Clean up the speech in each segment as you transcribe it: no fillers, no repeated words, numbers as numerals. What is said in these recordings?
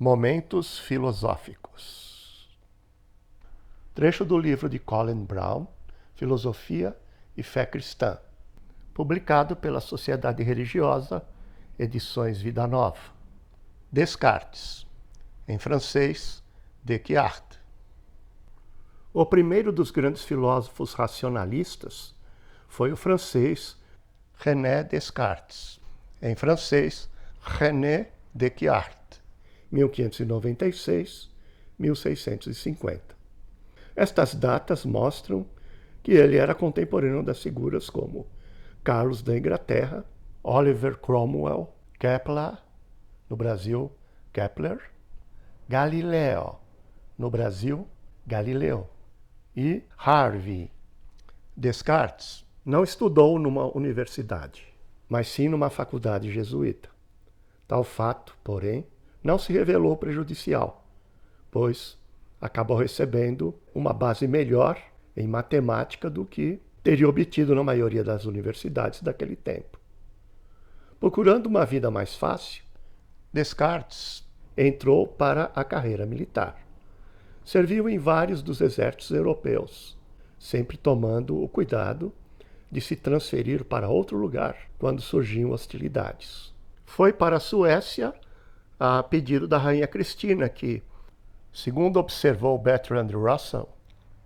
Momentos filosóficos. Trecho do livro de Colin Brown, Filosofia e Fé Cristã, publicado pela Sociedade Religiosa, Edições Vida Nova. Descartes, em francês, Descartes. O primeiro dos grandes filósofos racionalistas foi o francês René Descartes, em francês, René Descartes, 1596-1650. Estas datas mostram que ele era contemporâneo das figuras como Carlos da Inglaterra, Oliver Cromwell, Kepler, no Brasil, Kepler, Galileu, no Brasil, Galileu, e Harvey. Descartes não estudou numa universidade, mas sim numa faculdade jesuíta. Tal fato, porém, não se revelou prejudicial, pois acabou recebendo uma base melhor em matemática do que teria obtido na maioria das universidades daquele tempo. Procurando uma vida mais fácil, Descartes entrou para a carreira militar. Serviu em vários dos exércitos europeus, sempre tomando o cuidado de se transferir para outro lugar quando surgiam hostilidades. Foi para a Suécia a pedido da rainha Cristina que, segundo observou Bertrand Russell,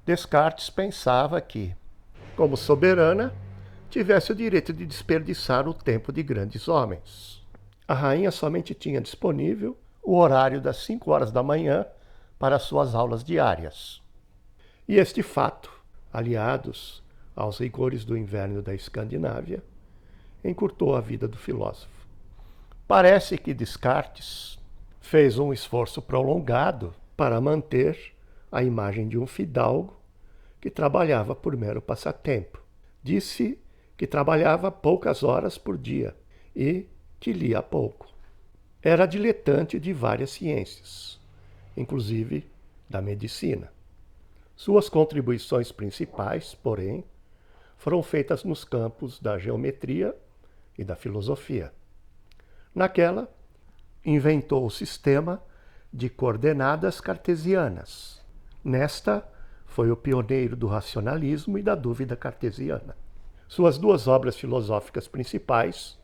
Descartes pensava que, como soberana, tivesse o direito de desperdiçar o tempo de grandes homens. A rainha somente tinha disponível o horário das 5 horas da manhã para suas aulas diárias. E este fato, aliados aos rigores do inverno da Escandinávia, encurtou a vida do filósofo. Parece que Descartes fez um esforço prolongado para manter a imagem de um fidalgo que trabalhava por mero passatempo. Disse que trabalhava poucas horas por dia e que lia pouco. Era diletante de várias ciências, inclusive da medicina. Suas contribuições principais, porém, foram feitas nos campos da geometria e da filosofia. Naquela, inventou o sistema de coordenadas cartesianas. Nesta, foi o pioneiro do racionalismo e da dúvida cartesiana. Suas duas obras filosóficas principais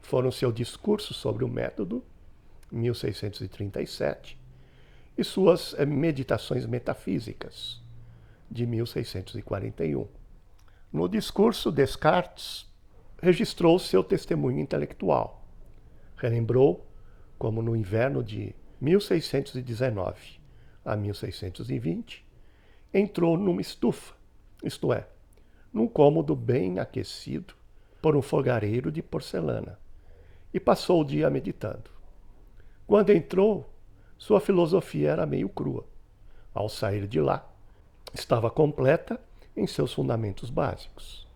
foram seu Discurso sobre o Método, 1637, e suas Meditações Metafísicas, de 1641. No discurso, Descartes registrou seu testemunho intelectual. Relembrou como no inverno de 1619 a 1620, entrou numa estufa, isto é, num cômodo bem aquecido por um fogareiro de porcelana, e passou o dia meditando. Quando entrou, sua filosofia era meio crua. Ao sair de lá, estava completa em seus fundamentos básicos.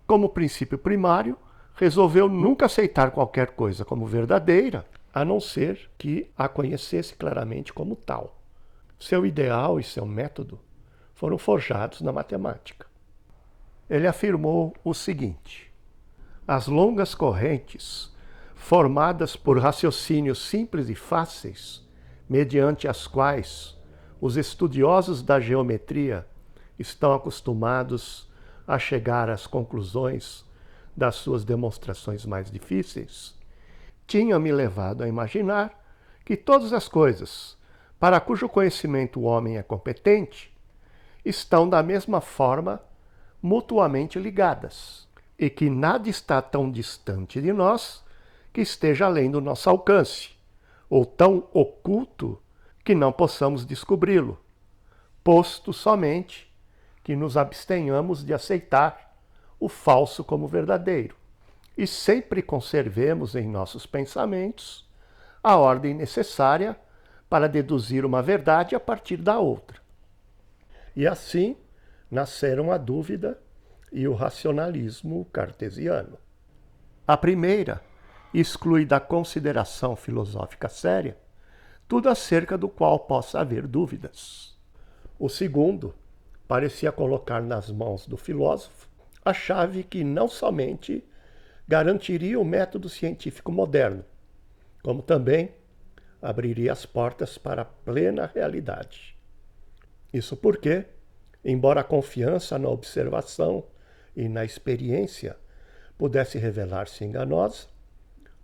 Como princípio primário, resolveu nunca aceitar qualquer coisa como verdadeira, a não ser que a conhecesse claramente como tal. Seu ideal e seu método foram forjados na matemática. Ele afirmou o seguinte: as longas correntes, formadas por raciocínios simples e fáceis, mediante as quais os estudiosos da geometria estão acostumados a chegar às conclusões das suas demonstrações mais difíceis, tinha-me levado a imaginar que todas as coisas, para cujo conhecimento o homem é competente, estão da mesma forma mutuamente ligadas, e que nada está tão distante de nós que esteja além do nosso alcance, ou tão oculto que não possamos descobri-lo, posto somente que nos abstenhamos de aceitar o falso como verdadeiro, e sempre conservemos em nossos pensamentos a ordem necessária para deduzir uma verdade a partir da outra. E assim nasceram a dúvida e o racionalismo cartesiano. A primeira exclui da consideração filosófica séria tudo acerca do qual possa haver dúvidas. O segundo parecia colocar nas mãos do filósofo a chave que não somente garantiria o método científico moderno, como também abriria as portas para a plena realidade. Isso porque, embora a confiança na observação e na experiência pudesse revelar-se enganosa,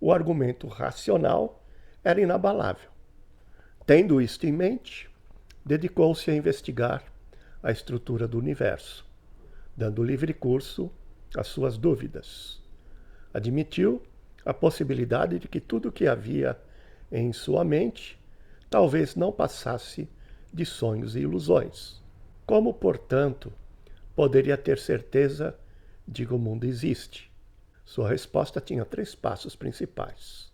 o argumento racional era inabalável. Tendo isto em mente, dedicou-se a investigar a estrutura do universo, dando livre curso às suas dúvidas. Admitiu a possibilidade de que tudo o que havia em sua mente talvez não passasse de sonhos e ilusões. Como, portanto, poderia ter certeza de que o mundo existe? Sua resposta tinha 3 passos principais.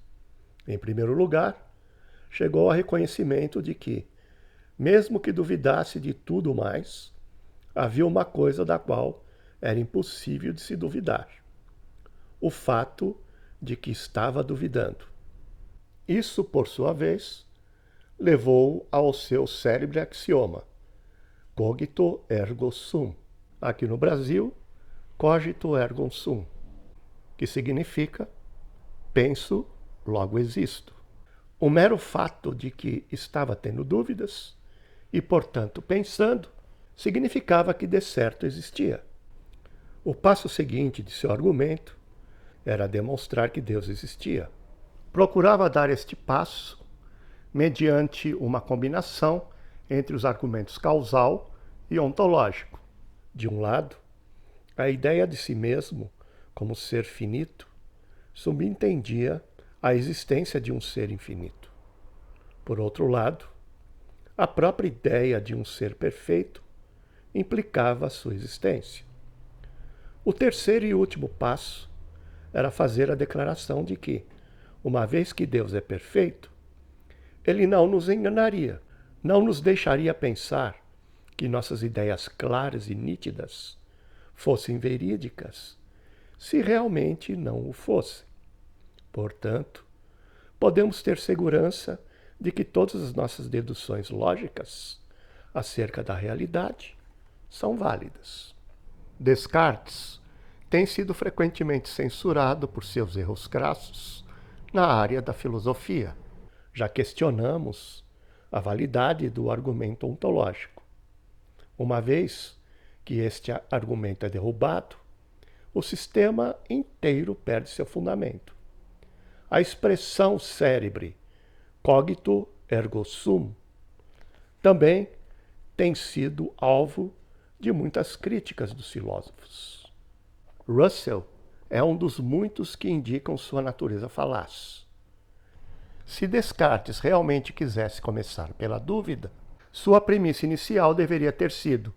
Em primeiro lugar, chegou ao reconhecimento de que, mesmo que duvidasse de tudo mais, havia uma coisa da qual era impossível de se duvidar: o fato de que estava duvidando. Isso, por sua vez, levou ao seu célebre axioma: cogito ergo sum. Aqui no Brasil, cogito ergo sum, que significa penso, logo existo. O mero fato de que estava tendo dúvidas e, portanto, pensando, significava que de certo existia. O passo seguinte de seu argumento era demonstrar que Deus existia. Procurava dar este passo mediante uma combinação entre os argumentos causal e ontológico. De um lado, a ideia de si mesmo como ser finito subentendia a existência de um ser infinito. Por outro lado, a própria ideia de um ser perfeito implicava a sua existência. O terceiro e último passo era fazer a declaração de que, uma vez que Deus é perfeito, ele não nos enganaria, não nos deixaria pensar que nossas ideias claras e nítidas fossem verídicas, se realmente não o fossem. Portanto, podemos ter segurança de que todas as nossas deduções lógicas acerca da realidade são válidas. Descartes tem sido frequentemente censurado por seus erros crassos na área da filosofia. Já questionamos a validade do argumento ontológico. Uma vez que este argumento é derrubado, o sistema inteiro perde seu fundamento. A expressão célebre cogito ergo sum também tem sido alvo de muitas críticas dos filósofos. Russell é um dos muitos que indicam sua natureza falaz. Se Descartes realmente quisesse começar pela dúvida, sua premissa inicial deveria ter sido: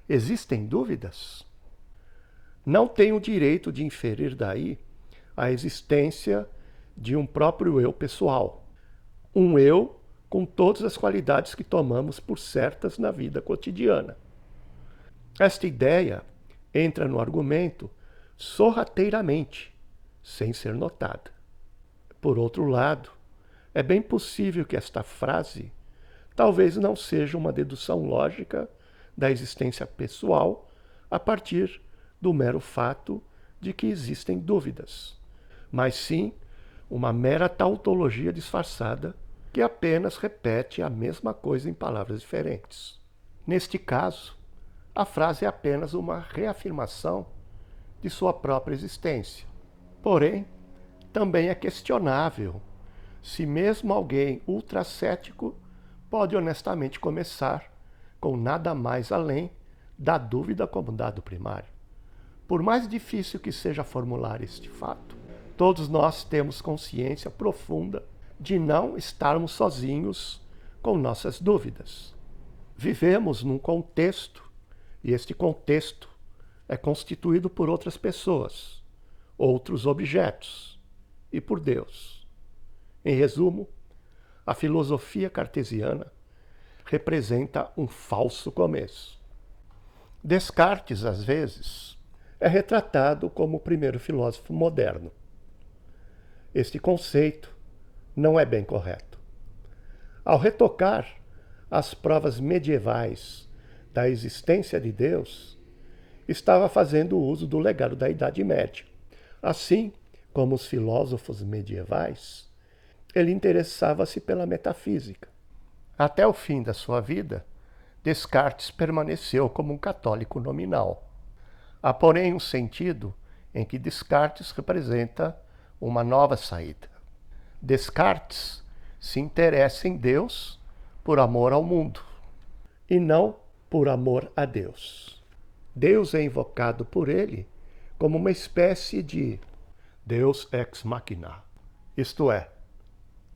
existem dúvidas? Não tem o direito de inferir daí a existência de um próprio eu pessoal. Um eu com todas as qualidades que tomamos por certas na vida cotidiana. Esta ideia entra no argumento sorrateiramente, sem ser notada. Por outro lado, é bem possível que esta frase talvez não seja uma dedução lógica da existência pessoal a partir do mero fato de que existem dúvidas, mas sim uma mera tautologia disfarçada que apenas repete a mesma coisa em palavras diferentes. Neste caso, a frase é apenas uma reafirmação de sua própria existência. Porém, também é questionável se mesmo alguém ultracético pode honestamente começar com nada mais além da dúvida como dado primário. Por mais difícil que seja formular este fato, todos nós temos consciência profunda de não estarmos sozinhos com nossas dúvidas. Vivemos num contexto, e este contexto é constituído por outras pessoas, outros objetos e por Deus. Em resumo, a filosofia cartesiana representa um falso começo. Descartes, às vezes, é retratado como o primeiro filósofo moderno. Este conceito não é bem correto. Ao retocar as provas medievais da existência de Deus, estava fazendo uso do legado da Idade Média. Assim como os filósofos medievais, ele interessava-se pela metafísica. Até o fim da sua vida, Descartes permaneceu como um católico nominal. Há, porém, um sentido em que Descartes representa uma nova saída. Descartes se interessa em Deus por amor ao mundo, e não por amor a Deus. Deus é invocado por ele como uma espécie de Deus ex machina, isto é,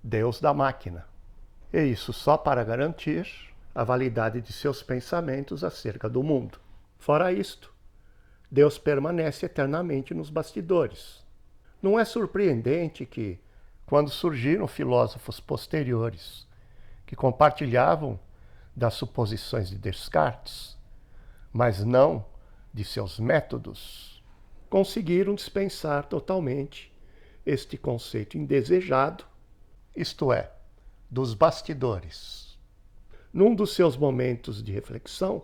Deus da máquina. E isso só para garantir a validade de seus pensamentos acerca do mundo. Fora isto, Deus permanece eternamente nos bastidores. Não é surpreendente que, quando surgiram filósofos posteriores que compartilhavam das suposições de Descartes, mas não de seus métodos, conseguiram dispensar totalmente este conceito indesejado, isto é, dos bastidores. Num dos seus momentos de reflexão,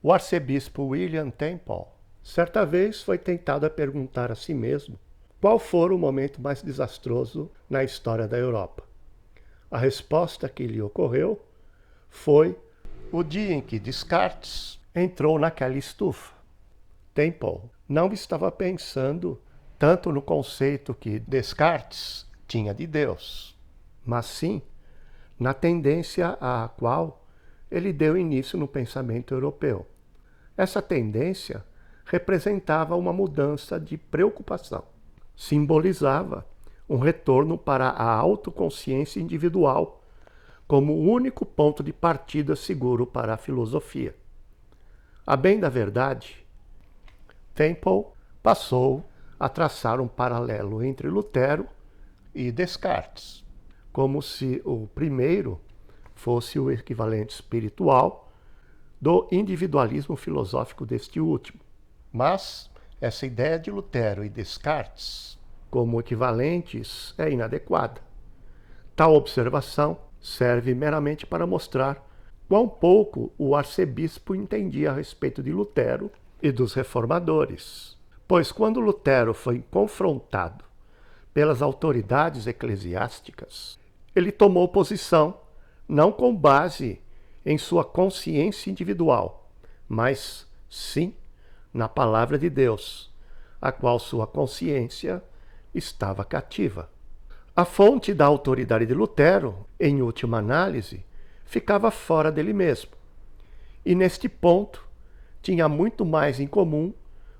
o arcebispo William Temple certa vez foi tentado a perguntar a si mesmo qual fora o momento mais desastroso na história da Europa. A resposta que lhe ocorreu foi o dia em que Descartes entrou naquela estufa. Temple não estava pensando tanto no conceito que Descartes tinha de Deus, mas sim na tendência à qual ele deu início no pensamento europeu. Essa tendência representava uma mudança de preocupação. Simbolizava um retorno para a autoconsciência individual como o único ponto de partida seguro para a filosofia. A bem da verdade, Temple passou a traçar um paralelo entre Lutero e Descartes, como se o primeiro fosse o equivalente espiritual do individualismo filosófico deste último. Mas essa ideia de Lutero e Descartes como equivalentes é inadequada. Tal observação serve meramente para mostrar quão pouco o arcebispo entendia a respeito de Lutero e dos reformadores. Pois quando Lutero foi confrontado pelas autoridades eclesiásticas, ele tomou posição não com base em sua consciência individual, mas sim na palavra de Deus, a qual sua consciência estava cativa. A fonte da autoridade de Lutero, em última análise, ficava fora dele mesmo. E neste ponto, tinha muito mais em comum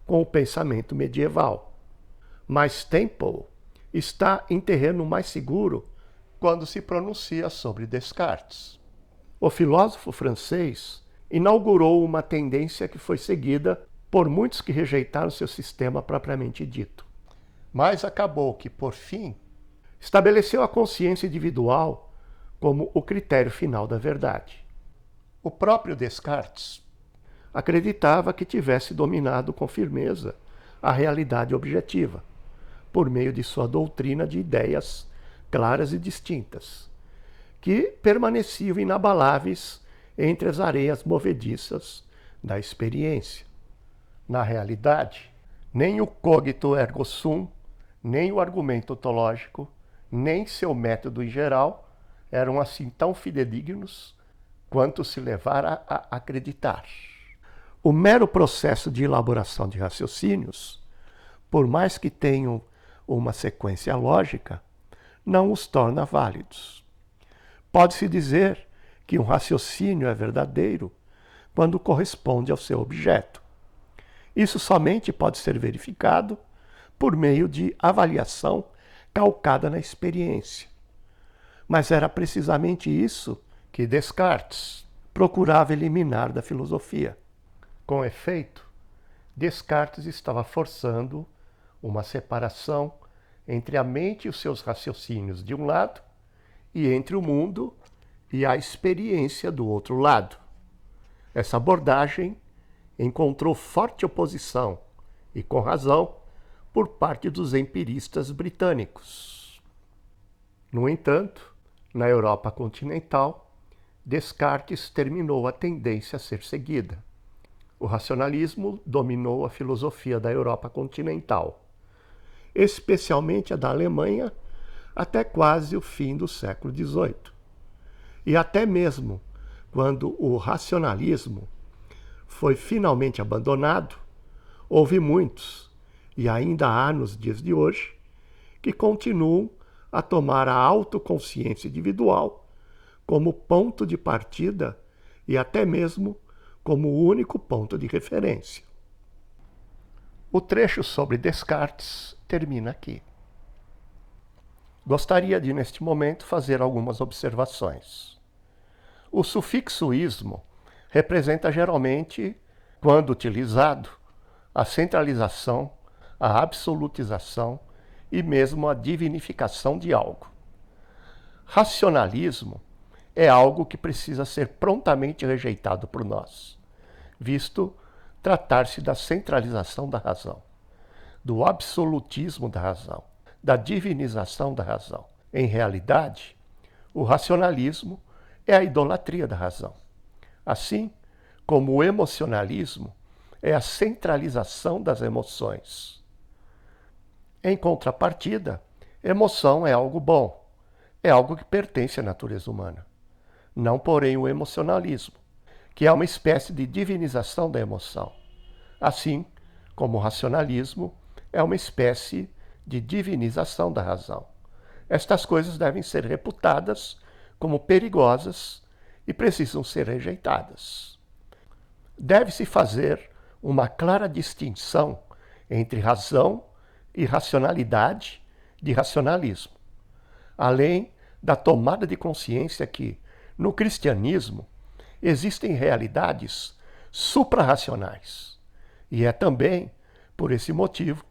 com o pensamento medieval. Mas Temple está em terreno mais seguro quando se pronuncia sobre Descartes. O filósofo francês inaugurou uma tendência que foi seguida por muitos que rejeitaram seu sistema propriamente dito. Mas acabou que, por fim, estabeleceu a consciência individual como o critério final da verdade. O próprio Descartes acreditava que tivesse dominado com firmeza a realidade objetiva, por meio de sua doutrina de ideias claras e distintas, que permaneciam inabaláveis entre as areias movediças da experiência. Na realidade, nem o cogito ergo sum, nem o argumento ontológico, nem seu método em geral eram assim tão fidedignos quanto se levara a acreditar. O mero processo de elaboração de raciocínios, por mais que tenham uma sequência lógica, não os torna válidos. Pode-se dizer que um raciocínio é verdadeiro quando corresponde ao seu objeto. Isso somente pode ser verificado por meio de avaliação calcada na experiência. Mas era precisamente isso que Descartes procurava eliminar da filosofia. Com efeito, Descartes estava forçando uma separação entre a mente e os seus raciocínios de um lado e entre o mundo e a experiência do outro lado. Essa abordagem encontrou forte oposição, e com razão, por parte dos empiristas britânicos. No entanto, na Europa continental, Descartes terminou a tendência a ser seguida. O racionalismo dominou a filosofia da Europa continental, especialmente a da Alemanha, até quase o fim do século XVIII. E até mesmo quando o racionalismo foi finalmente abandonado, houve muitos, e ainda há nos dias de hoje, que continuam a tomar a autoconsciência individual como ponto de partida e até mesmo como o único ponto de referência. O trecho sobre Descartes termina aqui. Gostaria de, neste momento, fazer algumas observações. O sufixo ismo representa geralmente, quando utilizado, a centralização, a absolutização e mesmo a divinificação de algo. Racionalismo é algo que precisa ser prontamente rejeitado por nós, visto tratar-se da centralização da razão, do absolutismo da razão, da divinização da razão. Em realidade, o racionalismo é a idolatria da razão. Assim como o emocionalismo é a centralização das emoções. Em contrapartida, emoção é algo bom, é algo que pertence à natureza humana. Não, porém, o emocionalismo, que é uma espécie de divinização da emoção. Assim como o racionalismo é uma espécie de divinização da razão. Estas coisas devem ser reputadas como perigosas e precisam ser rejeitadas. Deve-se fazer uma clara distinção entre razão e racionalidade de racionalismo, além da tomada de consciência que, no cristianismo, existem realidades suprarracionais. E é também, por esse motivo,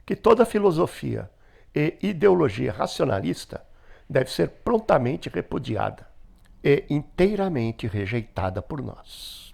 que toda filosofia e ideologia racionalista deve ser prontamente repudiada e inteiramente rejeitada por nós.